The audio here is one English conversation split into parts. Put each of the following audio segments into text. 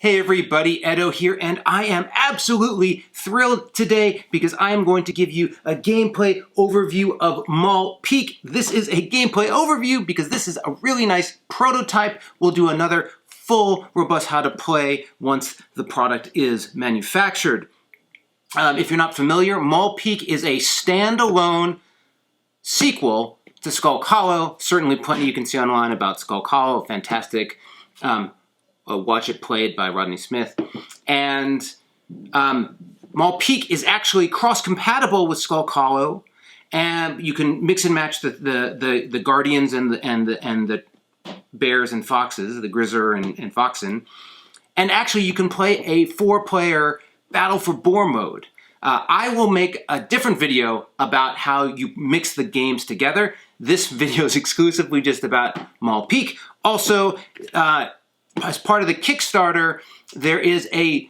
Hey everybody, Edo here, and I am absolutely thrilled today because I am going to give you a gameplay overview of Maul Peak. This is a gameplay overview because this is a really nice prototype. We'll do another full, robust how to play once the product is manufactured. If you're not familiar, Maul Peak is a standalone sequel to Skulk Hollow. Certainly plenty you can see online about Skulk Hollow, fantastic watch it played by Rodney Smith. And Maul Peak is actually cross-compatible with Skulk Hollow, and you can mix and match the Guardians and the Bears and Foxes, the Grizzar and Foxen. And actually you can play a 4-player Battle for Boar mode. I will make a different video about how you mix the games together. This video is exclusively just about Maul Peak. Also, as part of the Kickstarter, there is a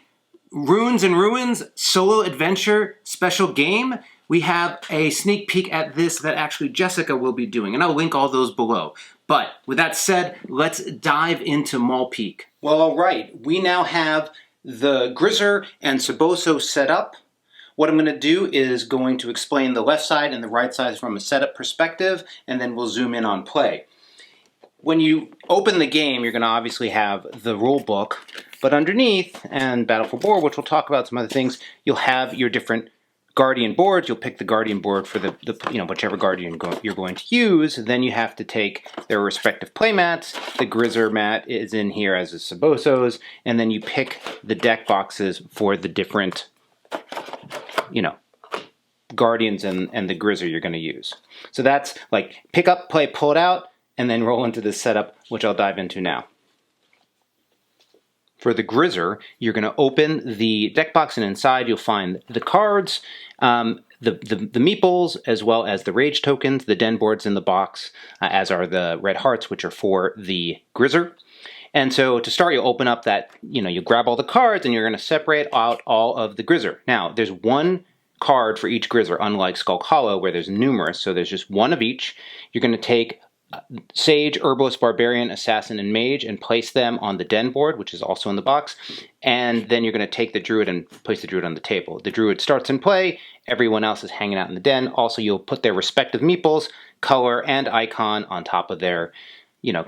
Runes and Ruins solo adventure special game. We have a sneak peek at this that actually Jessica will be doing, and I'll link all those below. But with that said, let's dive into Maul Peak. Well, all right, we now have the Grizzar and Saboso set up. What I'm going to do is going to explain the left side and the right side from a setup perspective, and then we'll zoom in on play. When you open the game, you're going to obviously have the rule book, but underneath, and Battle for Boar, which we'll talk about some other things, you'll have your different Guardian boards. You'll pick the Guardian board for the whichever Guardian you're going to use. Then you have to take their respective play mats. The Grizzar mat is in here as is Saboso's, and then you pick the deck boxes for the different, Guardians and the Grizzar you're going to use. So that's like pick up, play, pull it out, and then roll into this setup, which I'll dive into now. For the Grizzar, you're going to open the deck box, and inside you'll find the cards, the meeples, as well as the rage tokens, the den boards in the box, as are the red hearts, which are for the Grizzar. And so to start, you'll open up that, you grab all the cards, and you're going to separate out all of the Grizzar. Now, there's one card for each Grizzar, unlike Skulk Hollow, where there's numerous, so there's just one of each. You're going to take Sage, Herbalist, Barbarian, Assassin, and Mage and place them on the den board, which is also in the box. And then you're going to take the Druid and place the Druid on the table. The Druid starts in play. Everyone else is hanging out in the den. Also, you'll put their respective meeples, color, and icon on top of their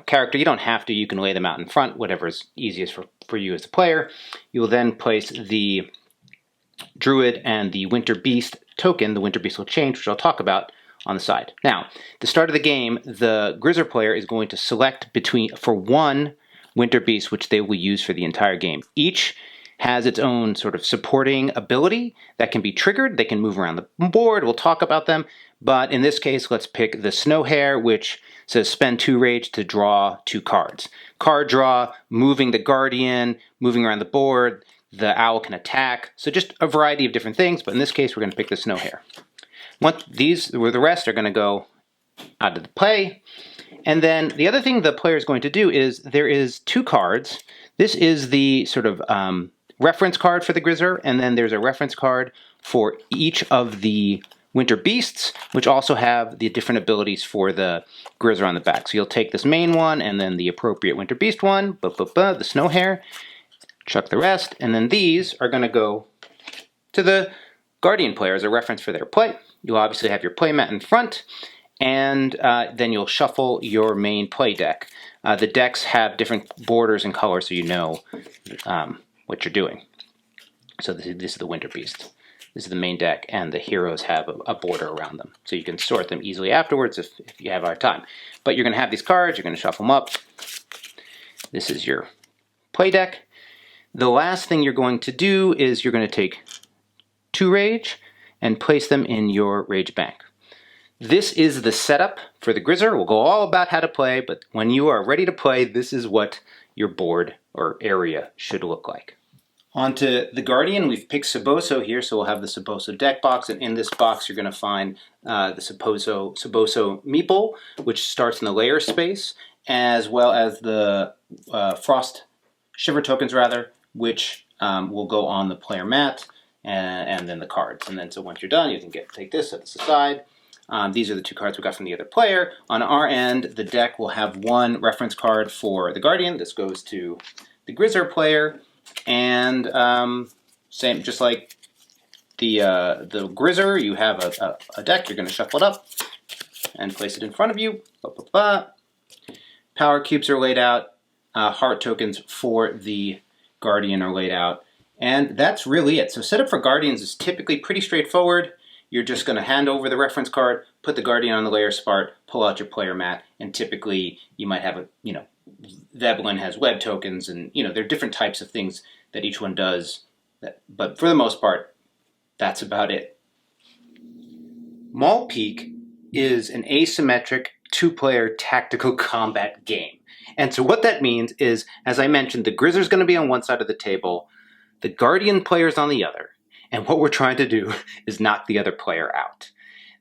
character. You don't have to. You can lay them out in front, whatever is easiest for you as a player. You will then place the Druid and the Winter Beast token. The Winter Beast will change, which I'll talk about on the side. Now, the start of the game, the Grizzar player is going to select for one Winter Beast, which they will use for the entire game. Each has its own sort of supporting ability that can be triggered. They can move around the board. We'll talk about them. But in this case, let's pick the Snow Hare, which says spend 2 rage to draw 2 cards. Card draw, moving the Guardian, moving around the board. The Owl can attack. So just a variety of different things. But in this case, we're going to pick the Snow Hare. The rest are going to go out of the play. And then the other thing the player is going to do is there is 2 cards. This is the sort of reference card for the Grizzar, and then there's a reference card for each of the Winter Beasts, which also have the different abilities for the Grizzar on the back. So you'll take this main one and then the appropriate Winter Beast one, the Snow Hare, chuck the rest, and then these are going to go to the Guardian player as a reference for their play. You'll obviously have your playmat in front, and then you'll shuffle your main play deck. The decks have different borders and colors, so you know what you're doing. So this is the Winter Beast. This is the main deck, and the heroes have a border around them. So you can sort them easily afterwards if you have our time. But you're going to have these cards, you're going to shuffle them up. This is your play deck. The last thing you're going to do is you're going to take 2 rage and place them in your rage bank. This is the setup for the Grizzar. We'll go all about how to play, but when you are ready to play, this is what your board or area should look like. Onto the Guardian, we've picked Saboso here, so we'll have the Saboso deck box, and in this box you're going to find the Saboso meeple, which starts in the layer space, as well as the Frost Shiver tokens, which will go on the player mat, and then the cards. And then so once you're done, you can take this, set this aside. These are the 2 cards we got from the other player. On our end, the deck will have 1 reference card for the Guardian. This goes to the Grizzar player. And same, just like the Grizzar, you have a deck. You're going to shuffle it up and place it in front of you. Power cubes are laid out. Heart tokens for the Guardian are laid out. And that's really it. So setup for Guardians is typically pretty straightforward. You're just going to hand over the reference card, put the Guardian on the layer spot, pull out your player mat, and typically you might have Veblen has web tokens, and there are different types of things that each one does. But for the most part, that's about it. Maul Peak is an asymmetric two-player tactical combat game. And so what that means is, as I mentioned, the Grizzar's going to be on one side of the table, the Guardian player's on the other. And what we're trying to do is knock the other player out.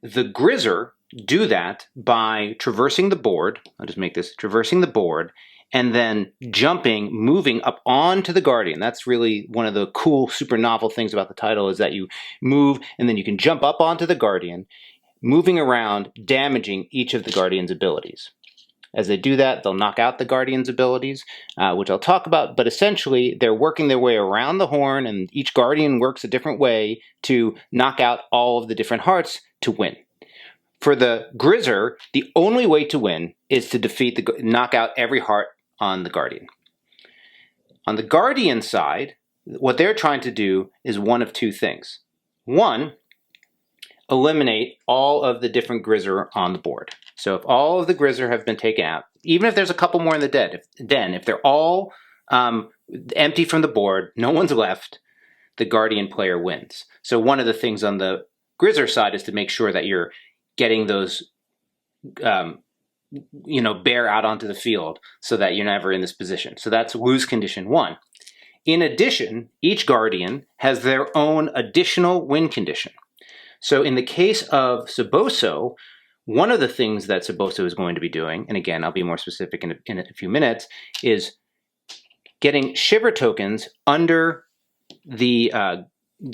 The Grizzar do that by traversing the board. I'll just make this traversing the board, and then jumping, moving up onto the Guardian. That's really one of the cool, super novel things about the title, is that you move and then you can jump up onto the Guardian, moving around, damaging each of the Guardian's abilities. As they do that, they'll knock out the Guardian's abilities, which I'll talk about, but essentially they're working their way around the horn, and each Guardian works a different way to knock out all of the different hearts to win. For the Grizzar, the only way to win is to knock out every heart on the Guardian. On the Guardian side, what they're trying to do is one of two things. One, eliminate all of the different Grizzar on the board. So if all of the Grizzar have been taken out, even if there's a couple more in the den, if they're all empty from the board, no one's left, the Guardian player wins. So one of the things on the Grizzar side is to make sure that you're getting those, bear out onto the field so that you're never in this position. So that's lose condition one. In addition, each Guardian has their own additional win condition. So in the case of Saboso, one of the things that Saboso is going to be doing, and again, I'll be more specific in a few minutes, is getting shiver tokens under the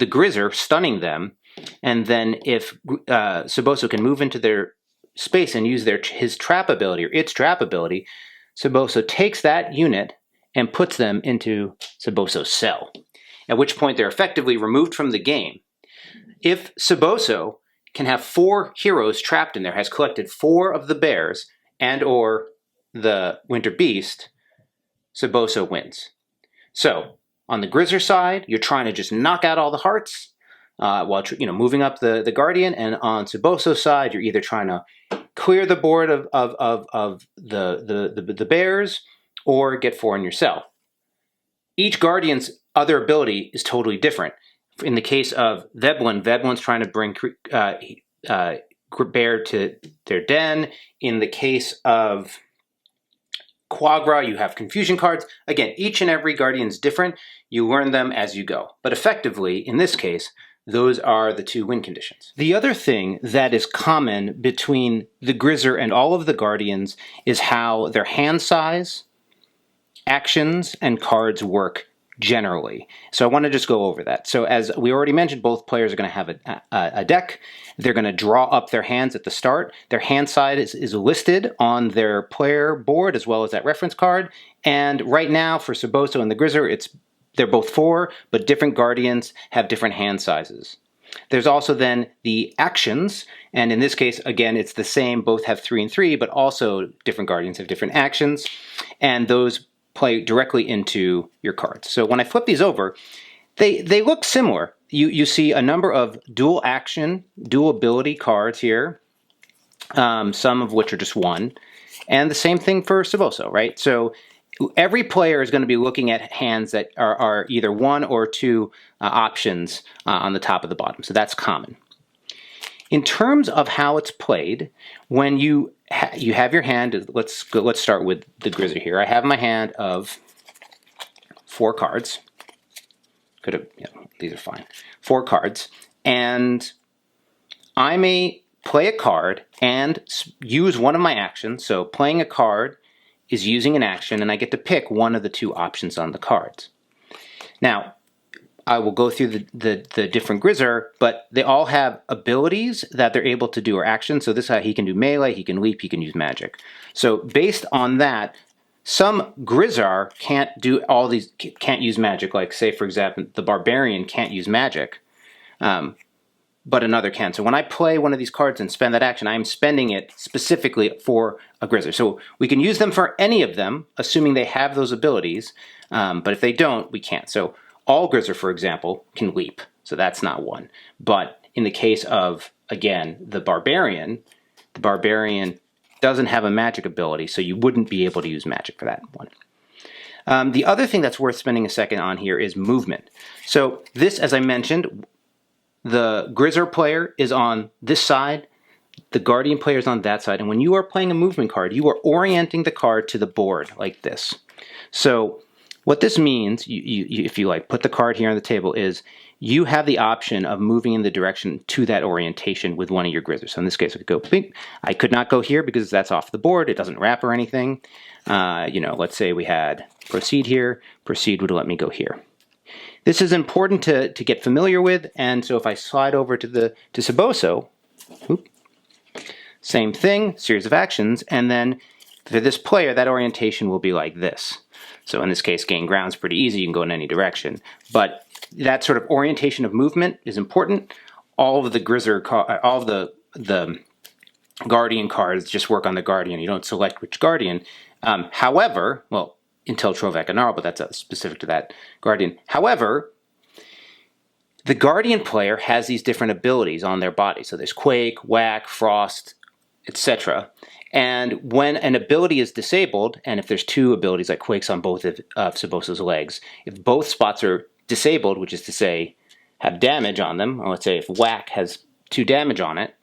Grizzar, stunning them, and then if Saboso can move into their space and use his trap ability, or its trap ability, Saboso takes that unit and puts them into Saboso's cell, at which point they're effectively removed from the game. If Saboso can have 4 heroes trapped in there, has collected 4 of the bears and or the Winter Beast, Saboso wins. So on the Grizzar side, you're trying to just knock out all the hearts while moving up the Guardian, and on Saboso's side, you're either trying to clear the board of the bears or get 4 in your cell. Each Guardian's other ability is totally different. In the case of Veblen's trying to bring bear to their den. In the case of Quagra, you have confusion cards. Again, each and every Guardian's different. You learn them as you go. But effectively, in this case, those are the 2 win conditions. The other thing that is common between the Grizzar and all of the Guardians is how their hand size, actions, and cards work generally. So I want to just go over that. So as we already mentioned, both players are going to have a deck. They're going to draw up their hands at the start. Their hand size is listed on their player board as well as that reference card. And right now for Saboso and the Grizzar, they're both 4, but different Guardians have different hand sizes. There's also then the actions, and in this case, again, it's the same. Both have 3 and 3, but also different Guardians have different actions, and those play directly into your cards. So when I flip these over, they look similar. You see a number of dual action, dual ability cards here, some of which are just 1, and the same thing for Saboso, right? So every player is going to be looking at hands that are either 1 or 2 options on the top of the bottom. So that's common. In terms of how it's played, when you have your hand, let's start with the Grizzar here. I have my hand of 4 cards. These are fine. 4 cards, and I may play a card and use one of my actions. So playing a card is using an action, and I get to pick one of the 2 options on the cards. Now, I will go through the different Grizzar, but they all have abilities that they're able to do, or actions. So this is how he can do melee, he can leap, he can use magic. So based on that, Some Grizzar can't do all these, can't use magic. Like, say, for example, the Barbarian can't use magic, but another can. So when I play one of these cards and spend that action, I am spending it specifically for a Grizzar. So we can use them for any of them, assuming they have those abilities, but if they don't, we can't. So all Grizzar, for example, can leap. So that's not one. But in the case of, again, the Barbarian doesn't have a magic ability, so you wouldn't be able to use magic for that one. The other thing that's worth spending a second on here is movement. So this, as I mentioned, the Grizzar player is on this side, the Guardian player is on that side, and when you are playing a movement card, you are orienting the card to the board like this. So what this means, if you like put the card here on the table, is you have the option of moving in the direction to that orientation with one of your Grizzars. So in this case, I could go pink. I could not go here because that's off the board. It doesn't wrap or anything. Let's say we had proceed here. Proceed would let me go here. This is important to get familiar with, and so if I slide over to Saboso, same thing, series of actions, and then for this player, that orientation will be like this. So in this case, gain ground's pretty easy. You can go in any direction, but that sort of orientation of movement is important. All of the Grizzar, all of the Guardian cards just work on the Guardian. You don't select which Guardian. However, well, until Trovek and Gnarl, but that's specific to that Guardian. However, the Guardian player has these different abilities on their body. So there's Quake, Whack, Frost, etc. And when an ability is disabled, and if there's two abilities like Quake's on both of Saboso's legs, if both spots are disabled, which is to say have damage on them, or let's say if Whack has 2 damage on it,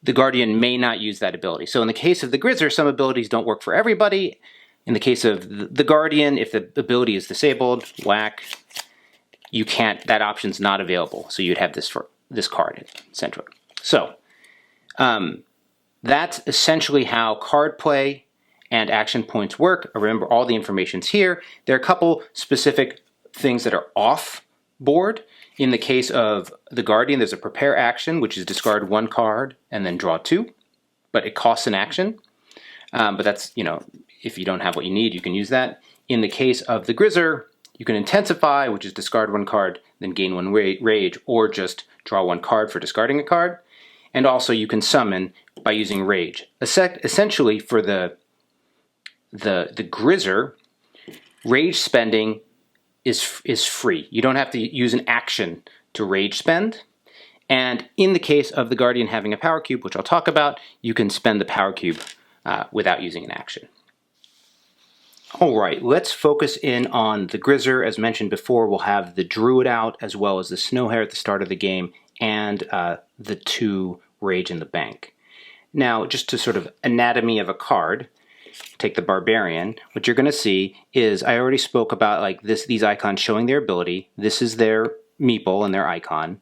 the Guardian may not use that ability. So in the case of the Grizzar, some abilities don't work for everybody. In the case of the Guardian, if the ability is disabled, Whack, you can't, that option's not available. So you'd have this for this card centrally. So that's essentially how card play and action points work. Remember, all the information's here. There are a couple specific things that are off board. In the case of the Guardian, there's a prepare action, which is discard 1 card and then draw 2, but it costs an action. But that's, if you don't have what you need, you can use that. In the case of the Grizzar, you can intensify, which is discard 1 card, then gain 1 rage, or just draw 1 card for discarding a card. And also you can summon by using rage. Essentially, for the Grizzar, rage spending is free. You don't have to use an action to rage spend. And in the case of the Guardian having a power cube, which I'll talk about, you can spend the power cube without using an action. Alright, let's focus in on the Grizzar. As mentioned before, we'll have the Druid out, as well as the Snowhare at the start of the game, and the 2 Rage in the bank. Now, just to sort of anatomy of a card, take the Barbarian, what you're going to see is, I already spoke about like these icons showing their ability. This is their meeple and their icon.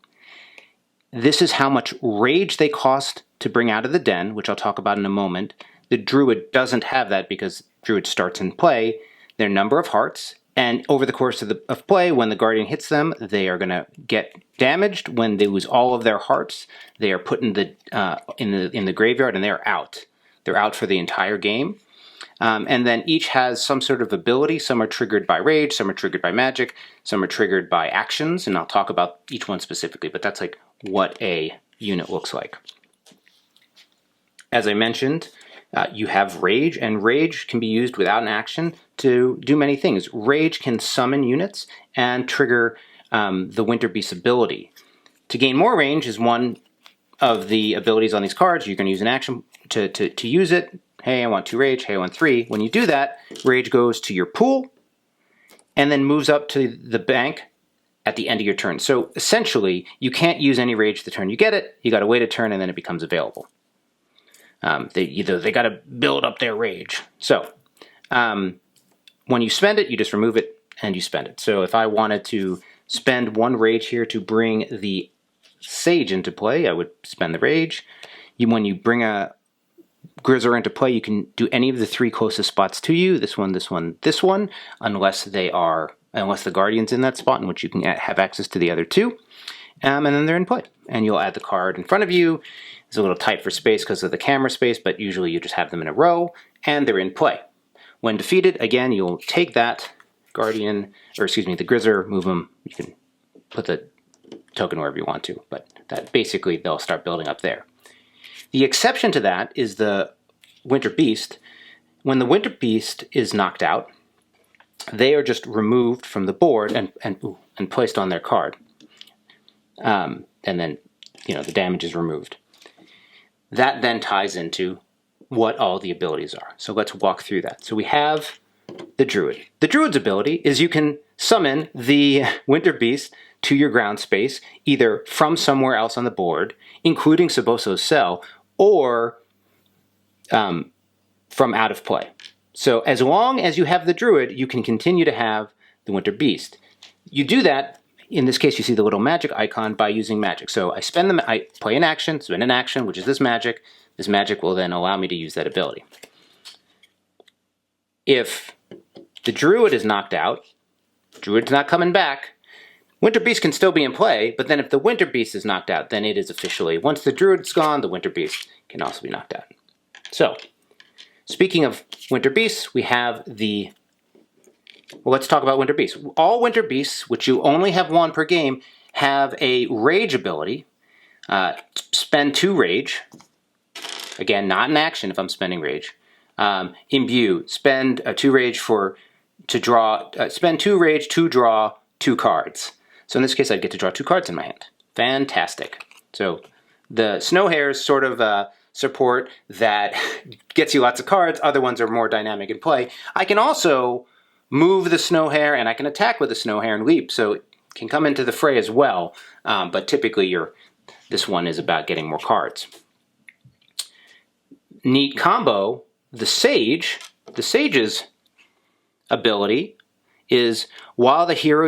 This is how much rage they cost to bring out of the den, which I'll talk about in a moment. The Druid doesn't have that because Druid starts in play, their number of hearts, and over the course of play, when the Guardian hits them, they are going to get damaged. When they lose all of their hearts, they are put in the graveyard and they're out. They're out for the entire game. And then each has some sort of ability. Some are triggered by rage, some are triggered by magic, some are triggered by actions, and I'll talk about each one specifically, but that's like what a unit looks like. As I mentioned, you have rage, and rage can be used without an action to do many things. Rage can summon units and trigger the Winter Beast's ability. To gain more range is one of the abilities on these cards. You can use an action to use it. Hey, I want 2 rage. Hey, I want 3. When you do that, rage goes to your pool and then moves up to the bank at the end of your turn. So essentially, you can't use any rage the turn you get it. You got to wait a turn and then it becomes available. They got to build up their rage. So when you spend it, you just remove it and you spend it. So if I wanted to spend 1 rage here to bring the Sage into play, I would spend the rage. When you bring a Grizzar into play, you can do any of the 3 closest spots to you. This one, this one, this one, unless the Guardian's in that spot, in which you can have access to the other 2. And then they're in play. And you'll add the card in front of you. It's a little tight for space because of the camera space, but usually you just have them in a row, and they're in play. When defeated, again, you'll take that Guardian, or excuse me, the Grizzar, move them. You can put the token wherever you want to, but that basically they'll start building up there. The exception to that is the Winter Beast. When the Winter Beast is knocked out, they are just removed from the board and placed on their card. And then, the damage is removed. That then ties into what all the abilities are. So let's walk through that. So we have the Druid. The Druid's ability is you can summon the Winter Beast to your ground space, either from somewhere else on the board, including Saboso's cell, or from out of play. So as long as you have the Druid, you can continue to have the Winter Beast. You do that, in this case you see the little magic icon, by using magic. So I play an action, spend an action, which is this magic. This magic will then allow me to use that ability. If the Druid is knocked out, Druid's not coming back, Winter Beast can still be in play, but then if the Winter Beast is knocked out, then it is officially, once the Druid's gone, the Winter Beast can also be knocked out. So, speaking of Winter Beasts, we have let's talk about Winter Beasts. All Winter Beasts, which you only have one per game, have a Rage ability. Spend 2 Rage. Again, not an action if I'm spending Rage. Imbue. Spend 2 Rage spend 2 Rage to draw 2 cards. So in this case, I'd get to draw 2 cards in my hand. Fantastic. So the Snow Hares sort of support that gets you lots of cards. Other ones are more dynamic in play. I can also move the Snow Hare, and I can attack with the Snow Hare and leap, so it can come into the fray as well. But typically, this one is about getting more cards. Neat combo. The Sage's ability is while this hero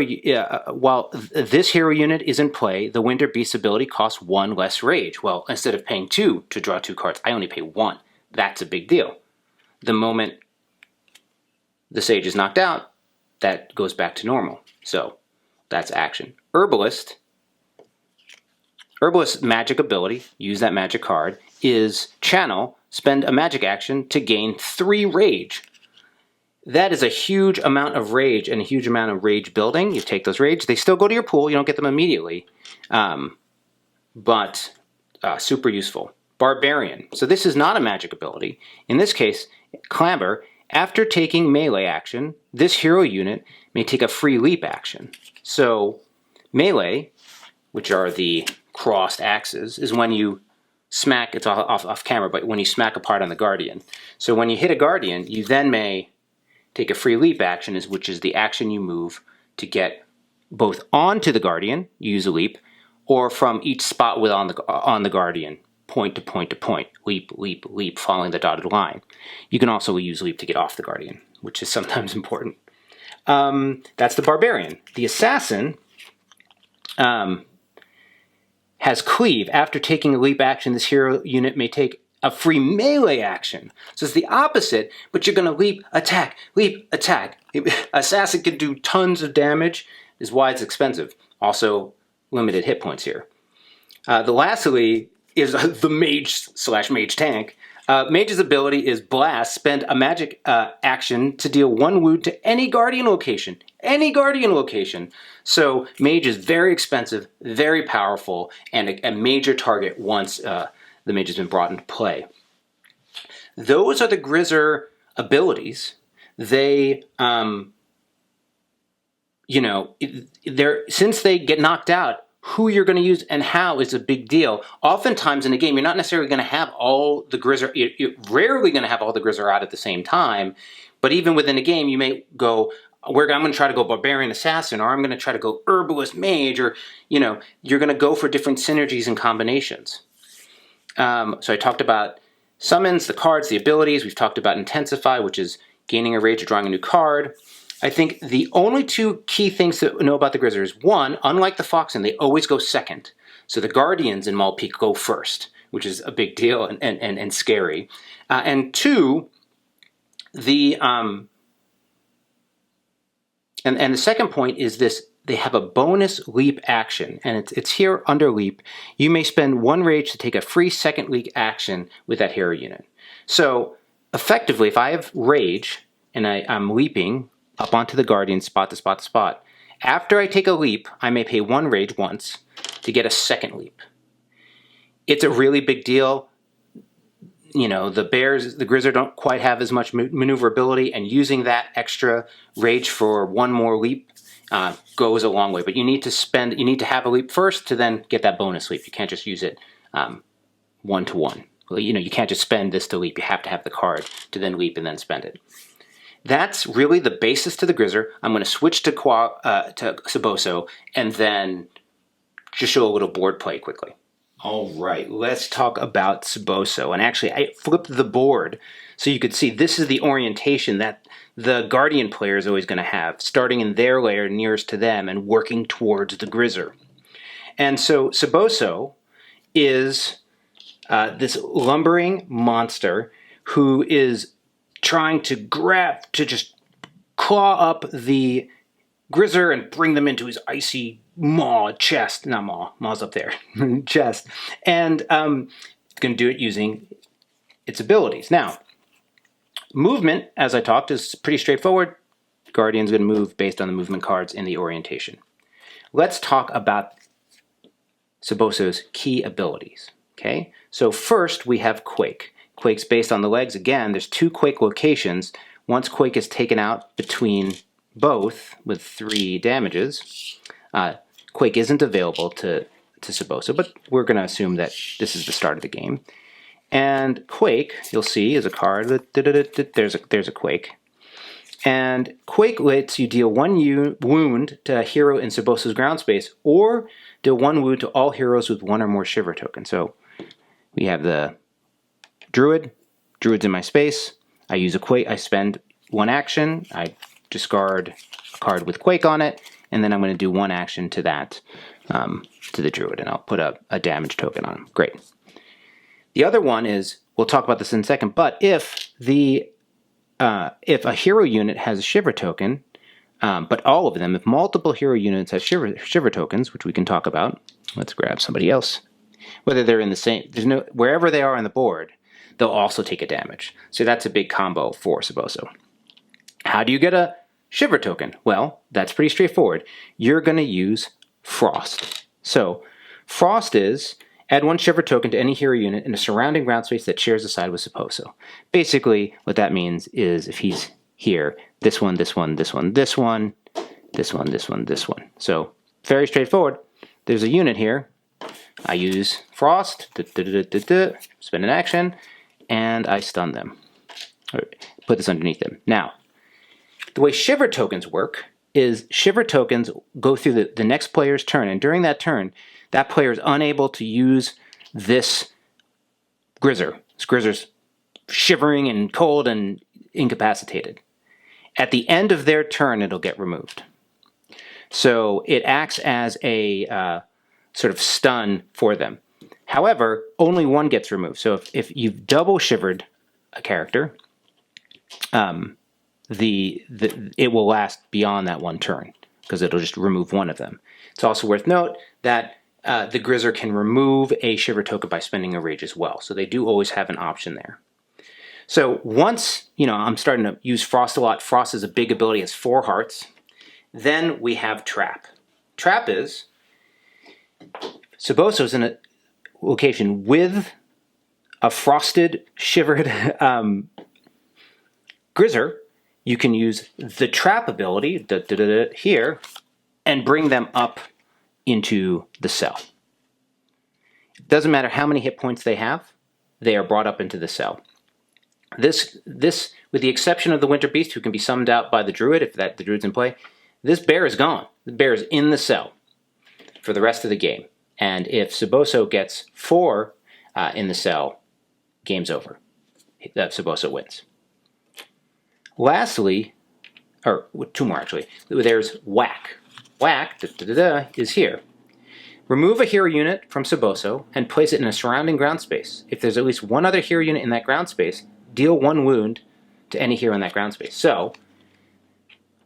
unit is in play, the Winter Beast ability costs 1 less Rage. Well, instead of paying 2 to draw 2 cards, I only pay 1. That's a big deal. The moment the Sage is knocked out, that goes back to normal. So that's action. Herbalist magic ability, use that magic card, is Channel, spend a magic action to gain 3 Rage. That is a huge amount of Rage and a huge amount of Rage building. You take those Rage, they still go to your pool, you don't get them immediately, but super useful. Barbarian. So this is not a magic ability. In this case, Clamber, after taking melee action, this hero unit may take a free leap action. So melee, which are the crossed axes, is when you smack, it's off camera, but when you smack a part on the Guardian. So when you hit a Guardian, you then may take a free leap action, which is the action you move to get both onto the Guardian, you use a leap, or from each spot on the Guardian, point to point to point, leap, leap, leap, following the dotted line. You can also use leap to get off the Guardian, which is sometimes important. That's the Barbarian. The Assassin has Cleave. After taking a leap action, this hero unit may take a free melee action. So it's the opposite, but you're going to leap, attack, leap, attack. Assassin can do tons of damage, is why it's expensive. Also, limited hit points here. Lastly is the Mage/Mage Tank. Mage's ability is Blast. Spend a magic action to deal 1 wound to any Guardian location. Any Guardian location. So Mage is very expensive, very powerful, and a major target once the Mage has been brought into play. Those are the Grizzar abilities. They, since they get knocked out, who you're going to use and how is a big deal. Oftentimes in a game, you're not necessarily going to have all the Grizzar, you're rarely going to have all the Grizzar out at the same time, but even within a game, you may go, I'm going to try to go Barbarian Assassin, or I'm going to try to go Herbalist Mage, or, you're going to go for different synergies and combinations. So I talked about summons, the cards, the abilities. We've talked about Intensify, which is gaining a rage or drawing a new card. I think the only 2 key things to know about the Grizzar is, 1, unlike the Foxen, they always go second. So the Guardians in Maul Peak go first, which is a big deal and scary. And 2, the second point is this: they have a bonus leap action, and it's here under leap. You may spend 1 rage to take a free second leap action with that hero unit. So effectively, if I have rage and I'm leaping up onto the Guardian spot to spot to spot. After I take a leap, I may pay 1 rage once to get a second leap. It's a really big deal. You know, the Grizzar don't quite have as much maneuverability, and using that extra rage for 1 more leap goes a long way. But you need to have a leap first to then get that bonus leap. You can't just use it 1-to-1. You know, you can't just spend this to leap. You have to have the card to then leap and then spend it. That's really the basis to the Grizzar. I'm going to switch to Saboso and then just show a little board play quickly. All right, let's talk about Saboso. And actually, I flipped the board so you could see this is the orientation that the Guardian player is always going to have, starting in their layer nearest to them and working towards the Grizzar. And so Saboso is this lumbering monster who is trying to just claw up the Grizzar and bring them into his icy chest. Not maw, maw's up there, chest. And it's going to do it using its abilities. Now, movement, as I talked, is pretty straightforward. Guardian's going to move based on the movement cards in the orientation. Let's talk about Saboso's key abilities. Okay, so first we have Quake. Quake's based on the legs. Again, there's 2 Quake locations. Once Quake is taken out between both with 3 damages, Quake isn't available to Saboso, but we're going to assume that this is the start of the game. And Quake, you'll see, is a card. There's a Quake. And Quake lets you deal 1 wound to a hero in Saboso's ground space, or deal 1 wound to all heroes with 1 or more Shiver tokens. So we have the Druid. Druid's in my space. I use a Quake. I spend 1 action. I discard a card with Quake on it, and then I'm going to do 1 action to that, to the Druid, and I'll put a damage token on him. Great. The other one is, we'll talk about this in a second, but if a hero unit has a Shiver token, but all of them, if multiple hero units have Shiver tokens, which we can talk about, let's grab somebody else. Whether they're in the same, wherever they are on the board, they'll also take a damage. So that's a big combo for Saboso. How do you get a Shiver token? Well, that's pretty straightforward. You're going to use Frost. So Frost is add 1 Shiver token to any hero unit in a surrounding ground space that shares a side with Saboso. Basically, what that means is if he's here, this one, this one, this one, this one, this one, this one, this one. So very straightforward. There's a unit here. I use Frost, spend an action, and I stun them. Or put this underneath them. Now, the way Shiver tokens work is Shiver tokens go through the next player's turn, and during that turn, that player is unable to use this Grizzar. This Grizzar's shivering and cold and incapacitated. At the end of their turn, it'll get removed. So it acts as a sort of stun for them. However, only 1 gets removed. So if you've double shivered a character, it will last beyond that 1 turn because it'll just remove 1 of them. It's also worth note that the Grizzar can remove a Shiver token by spending a rage as well. So they do always have an option there. So once, I'm starting to use Frost a lot. Frost is a big ability, has 4 hearts. Then we have Trap. Trap is Saboso's in a location with a frosted, shivered Grizzar. You can use the Trap ability here and bring them up into the cell. It doesn't matter how many hit points they have, they are brought up into the cell. This, with the exception of the Winter Beast, who can be summoned out by the Druid, if the Druid's in play, this bear is gone. The bear is in the cell for the rest of the game. And if Saboso gets 4 in the cell, game's over. Saboso wins. Lastly, or 2 more actually, there's Whack. Whack is here. Remove a hero unit from Saboso and place it in a surrounding ground space. If there's at least 1 other hero unit in that ground space, deal 1 wound to any hero in that ground space. So,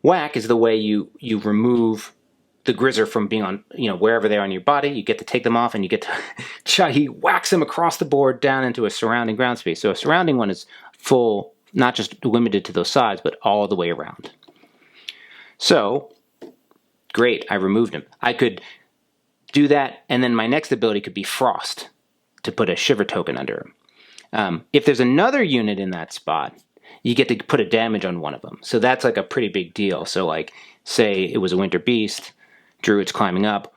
Whack is the way you remove the Grizzar from being on, wherever they are on your body. You get to take them off and you get to he whacks them across the board down into a surrounding ground space. So a surrounding one is full not just limited to those sides, but all the way around. So, great, I removed him. I could do that, and then my next ability could be Frost, to put a Shiver token under him. If there's another unit in that spot, you get to put a damage on one of them. So that's like a pretty big deal. So like, say it was a Winter Beast, Druid's climbing up,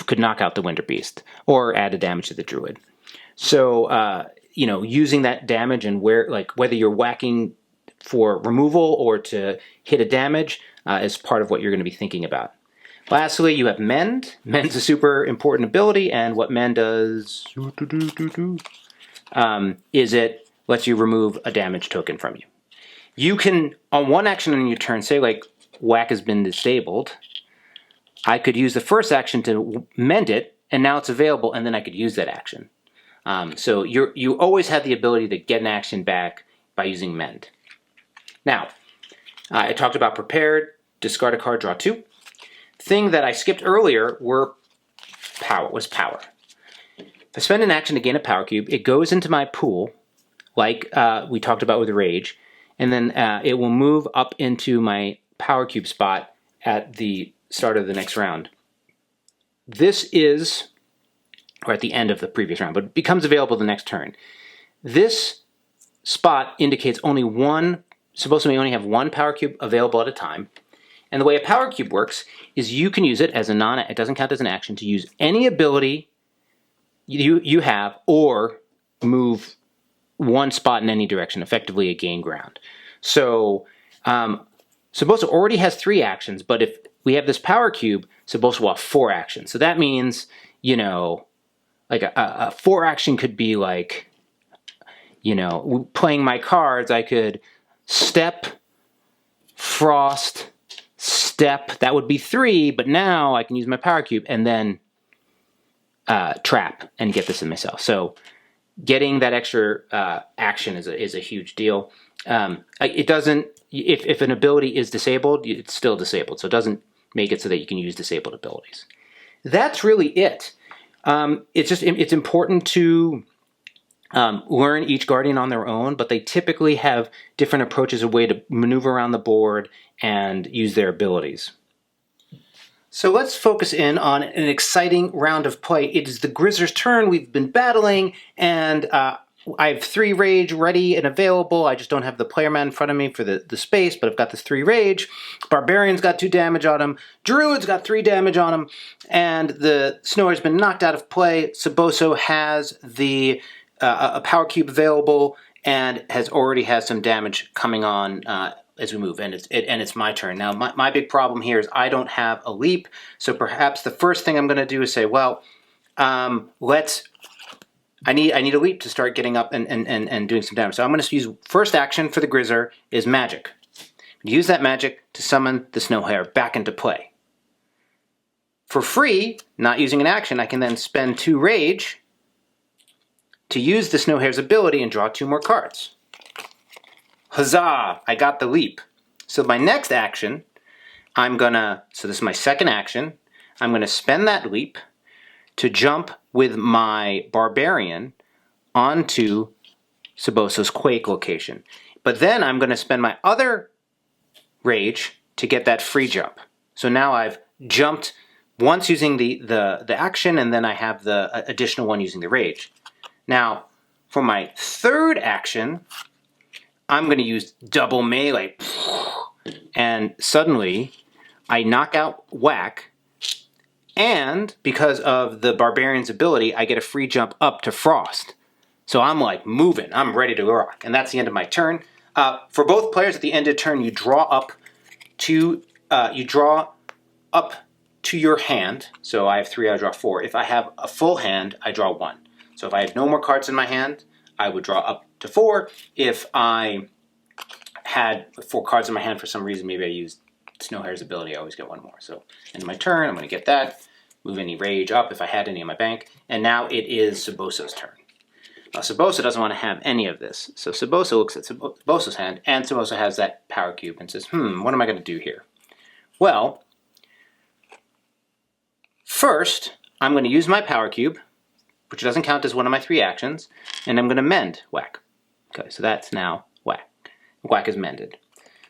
could knock out the Winter Beast, or add a damage to the Druid. So, you know, using that damage and whether you're whacking for removal or to hit a damage is part of what you're going to be thinking about. Lastly, you have Mend. Mend's a super important ability, and what Mend does is it lets you remove a damage token from you. You can, on one action on your turn, say like Whack has been disabled, I could use the first action to mend it, and now it's available, and then I could use that action. So you always have the ability to get an action back by using Mend. Now, I talked about Prepared, discard a card, draw 2. Thing that I skipped earlier was power. If I spend an action to gain a power cube, it goes into my pool, like we talked about with Rage, and then it will move up into my power cube spot at the start of the next round. This is, or at the end of the previous round, but it becomes available the next turn. This spot indicates Saboso may only have one power cube available at a time. And the way a power cube works is you can use it as it doesn't count as an action, to use any ability you have or move one spot in any direction, effectively a gain ground. So Saboso already has 3 actions, but if we have this power cube, Saboso will have 4 actions. So that means, you know, like a 4 action could be like, you know, playing my cards, I could step, Frost, step, that would be 3, but now I can use my power cube and then trap and get this in myself. So getting that extra action is a huge deal. It doesn't, if an ability is disabled, it's still disabled. So it doesn't make it so that you can use disabled abilities. That's really it. It's important to learn each Guardian on their own, but they typically have different approaches, a way to maneuver around the board and use their abilities. So let's focus in on an exciting round of play. It is the Grizzar's turn. We've been battling, and I have 3 Rage ready and available. I just don't have the player mat in front of me for the space, but I've got this 3 Rage. Barbarian's got 2 damage on him. Druid's got 3 damage on him. And the Snowhair's been knocked out of play. Saboso has a power cube available and already has some damage coming on as we move, and it's my turn. Now, my big problem here is I don't have a leap, so perhaps the first thing I'm going to do is say, well, I need a leap to start getting up and doing some damage. So I'm going to use first action for the Grizzar is magic. Use that magic to summon the Snowhair back into play. For free, not using an action, I can then spend 2 Rage to use the Snowhair's ability and draw 2 more cards. Huzzah! I got the leap. So my next action, so this is my second action, I'm going to spend that leap to jump with my Barbarian onto Saboso's Quake location. But then I'm going to spend my other Rage to get that free jump. So now I've jumped once using the action, and then I have the additional one using the Rage. Now, for my third action, I'm going to use double melee, and suddenly I knock out Whack, and because of the Barbarian's ability, I get a free jump up to Frost. So I'm like moving, I'm ready to rock, and that's the end of my turn. For both players, at the end of turn, you draw up to your hand. So I have 3, I draw 4. If I have a full hand, I draw 1. So if I had no more cards in my hand, I would draw up to 4. If I had 4 cards in my hand for some reason, maybe I used Snowhair's ability, I always get 1 more. So end of my turn, I'm going to get that, move any Rage up if I had any in my bank, and now it is Saboso's turn. Now Saboso doesn't want to have any of this, so Saboso looks at Saboso's hand, and Saboso has that power cube and says, what am I going to do here? Well, first, I'm going to use my power cube, which doesn't count as one of my 3 actions, and I'm going to mend Whack. Okay, so that's now Whack. Whack is mended.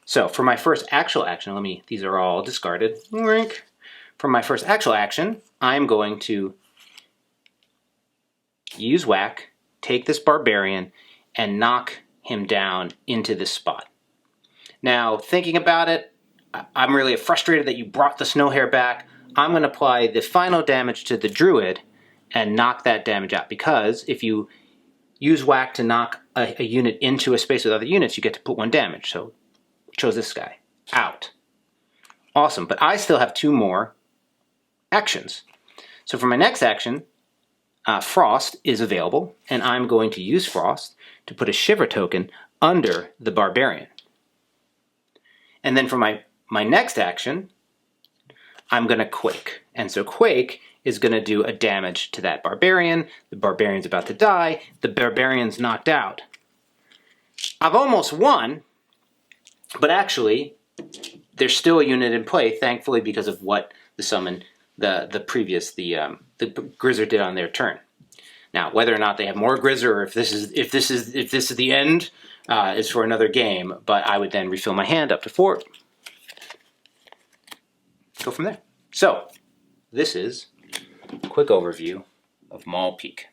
So for my first actual action, these are all discarded. For my first actual action, I'm going to use Whack, take this Barbarian, and knock him down into this spot. Now, thinking about it, I'm really frustrated that you brought the Snow Hare back. I'm going to apply the final damage to the Druid and knock that damage out, because if you use Whack to knock a unit into a space with other units, you get to put 1 damage. So chose this guy. Out. Awesome, but I still have 2 more actions. So for my next action, Frost is available, and I'm going to use Frost to put a Shiver token under the Barbarian. And then for my next action, I'm going to Quake. And so Quake is going to do a damage to that Barbarian. The Barbarian's about to die. The Barbarian's knocked out. I've almost won, but actually, there's still a unit in play, thankfully, because of what the summon, the Grizzar did on their turn. Now, whether or not they have more Grizzar, or if this is the end, is for another game. But I would then refill my hand up to 4. Go from there. So, this is a quick overview of Maul Peak.